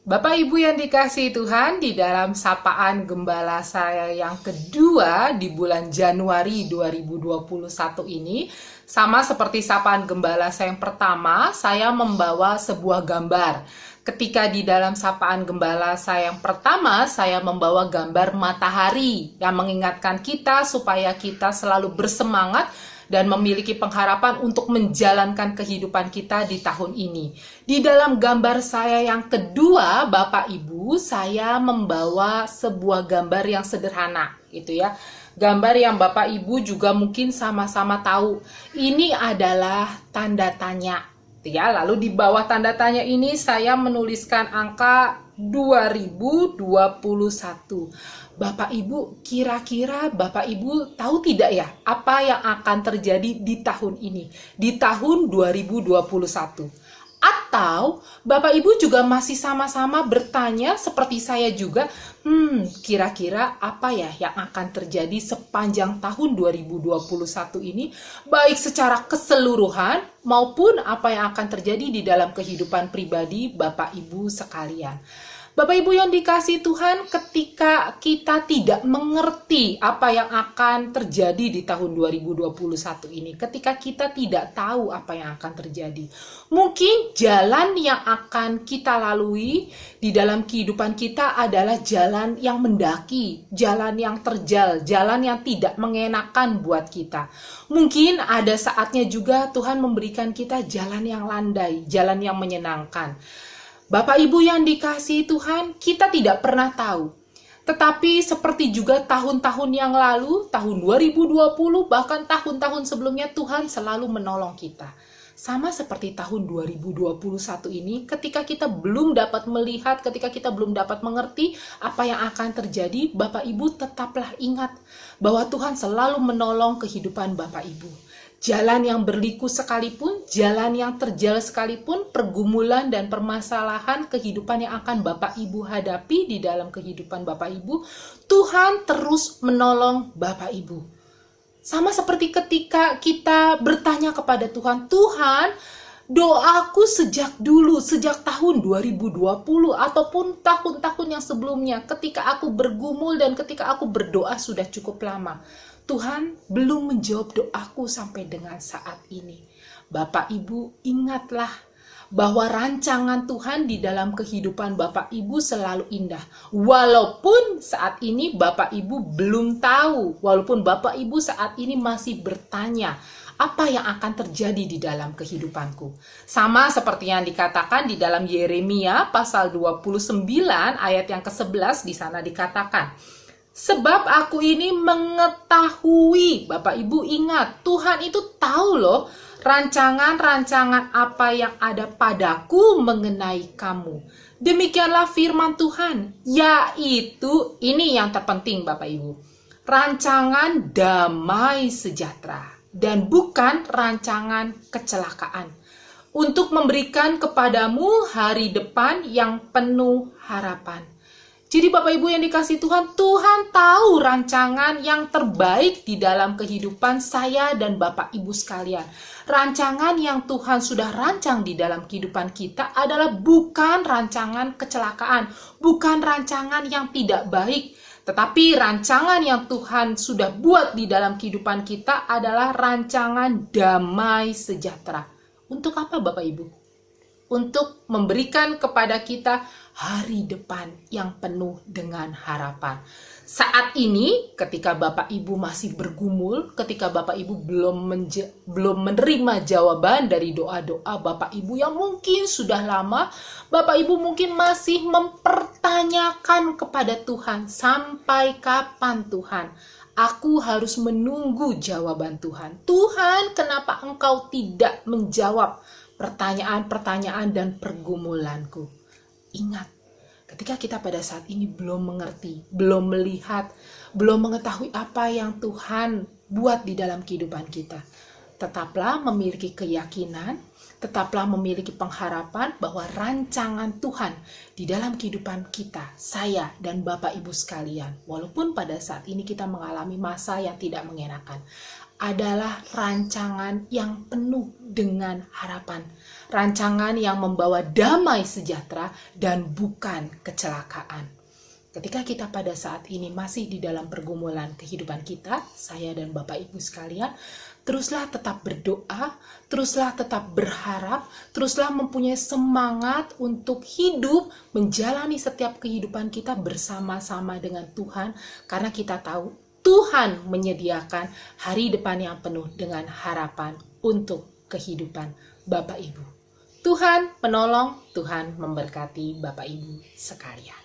Bapak Ibu yang dikasihi Tuhan, di dalam sapaan gembala saya yang kedua di bulan Januari 2021 ini, sama seperti sapaan gembala saya yang pertama, saya membawa sebuah gambar. Ketika di dalam sapaan gembala saya yang pertama, saya membawa gambar matahari yang mengingatkan kita supaya kita selalu bersemangat dan memiliki pengharapan untuk menjalankan kehidupan kita di tahun ini. Di dalam gambar saya yang kedua, Bapak Ibu, saya membawa sebuah gambar yang sederhana, gitu ya. Gambar yang Bapak Ibu juga mungkin sama-sama tahu. Ini adalah tanda tanya, ya. Lalu di bawah tanda tanya ini saya menuliskan angka 2021. Bapak Ibu, kira-kira Bapak Ibu tahu tidak ya apa yang akan terjadi di tahun ini, di tahun 2021? Atau Bapak Ibu juga masih sama-sama bertanya seperti saya juga, kira-kira apa ya yang akan terjadi sepanjang tahun 2021 ini, baik secara keseluruhan maupun apa yang akan terjadi di dalam kehidupan pribadi Bapak Ibu sekalian. Bapak Ibu yang dikasihi Tuhan, ketika kita tidak mengerti apa yang akan terjadi di tahun 2021 ini, ketika kita tidak tahu apa yang akan terjadi, mungkin jalan yang akan kita lalui di dalam kehidupan kita adalah jalan yang mendaki, jalan yang terjal, jalan yang tidak mengenakan buat kita. Mungkin ada saatnya juga Tuhan memberikan kita jalan yang landai, jalan yang menyenangkan. Bapak Ibu yang dikasihi Tuhan, kita tidak pernah tahu. Tetapi seperti juga tahun-tahun yang lalu, tahun 2020, bahkan tahun-tahun sebelumnya, Tuhan selalu menolong kita. Sama seperti tahun 2021 ini, ketika kita belum dapat melihat, ketika kita belum dapat mengerti apa yang akan terjadi, Bapak Ibu tetaplah ingat bahwa Tuhan selalu menolong kehidupan Bapak Ibu. Jalan yang berliku sekalipun, jalan yang terjal sekalipun, pergumulan dan permasalahan kehidupan yang akan Bapak Ibu hadapi di dalam kehidupan Bapak Ibu, Tuhan terus menolong Bapak Ibu. Sama seperti ketika kita bertanya kepada Tuhan, Tuhan, doaku sejak dulu, sejak tahun 2020 ataupun tahun-tahun yang sebelumnya, ketika aku bergumul dan ketika aku berdoa sudah cukup lama, Tuhan belum menjawab doaku sampai dengan saat ini. Bapak Ibu, ingatlah bahwa rancangan Tuhan di dalam kehidupan Bapak Ibu selalu indah. Walaupun saat ini Bapak Ibu belum tahu, walaupun Bapak Ibu saat ini masih bertanya, apa yang akan terjadi di dalam kehidupanku? Sama seperti yang dikatakan di dalam Yeremia pasal 29 ayat yang ke-11, di sana dikatakan, sebab aku ini mengetahui, Bapak Ibu ingat, Tuhan itu tahu loh rancangan-rancangan apa yang ada padaku mengenai kamu. Demikianlah firman Tuhan, yaitu ini yang terpenting Bapak Ibu, rancangan damai sejahtera dan bukan rancangan kecelakaan, untuk memberikan kepadamu hari depan yang penuh harapan. Jadi Bapak Ibu yang dikasihi Tuhan, Tuhan tahu rancangan yang terbaik di dalam kehidupan saya dan Bapak Ibu sekalian. Rancangan yang Tuhan sudah rancang di dalam kehidupan kita adalah bukan rancangan kecelakaan, bukan rancangan yang tidak baik. Tetapi rancangan yang Tuhan sudah buat di dalam kehidupan kita adalah rancangan damai sejahtera. Untuk apa Bapak Ibu? Untuk memberikan kepada kita hari depan yang penuh dengan harapan. Saat ini, ketika Bapak Ibu masih bergumul, ketika Bapak Ibu belum menerima jawaban dari doa-doa Bapak Ibu yang mungkin sudah lama, Bapak Ibu mungkin masih mempertanyakan kepada Tuhan, sampai kapan Tuhan? Aku harus menunggu jawaban Tuhan. Tuhan, kenapa Engkau tidak menjawab pertanyaan-pertanyaan dan pergumulanku? Ingat, ketika kita pada saat ini belum mengerti, belum melihat, belum mengetahui apa yang Tuhan buat di dalam kehidupan kita, tetaplah memiliki keyakinan, tetaplah memiliki pengharapan bahwa rancangan Tuhan di dalam kehidupan kita, saya dan Bapak Ibu sekalian, walaupun pada saat ini kita mengalami masa yang tidak mengenakan, adalah rancangan yang penuh dengan harapan. rancangan yang membawa damai sejahtera dan bukan kecelakaan. Ketika kita pada saat ini masih di dalam pergumulan kehidupan kita, saya dan Bapak Ibu sekalian, teruslah tetap berdoa, teruslah tetap berharap, teruslah mempunyai semangat untuk hidup, menjalani setiap kehidupan kita bersama-sama dengan Tuhan, karena kita tahu Tuhan menyediakan hari depan yang penuh dengan harapan untuk kehidupan Bapak Ibu. Tuhan penolong, Tuhan memberkati Bapak Ibu sekalian.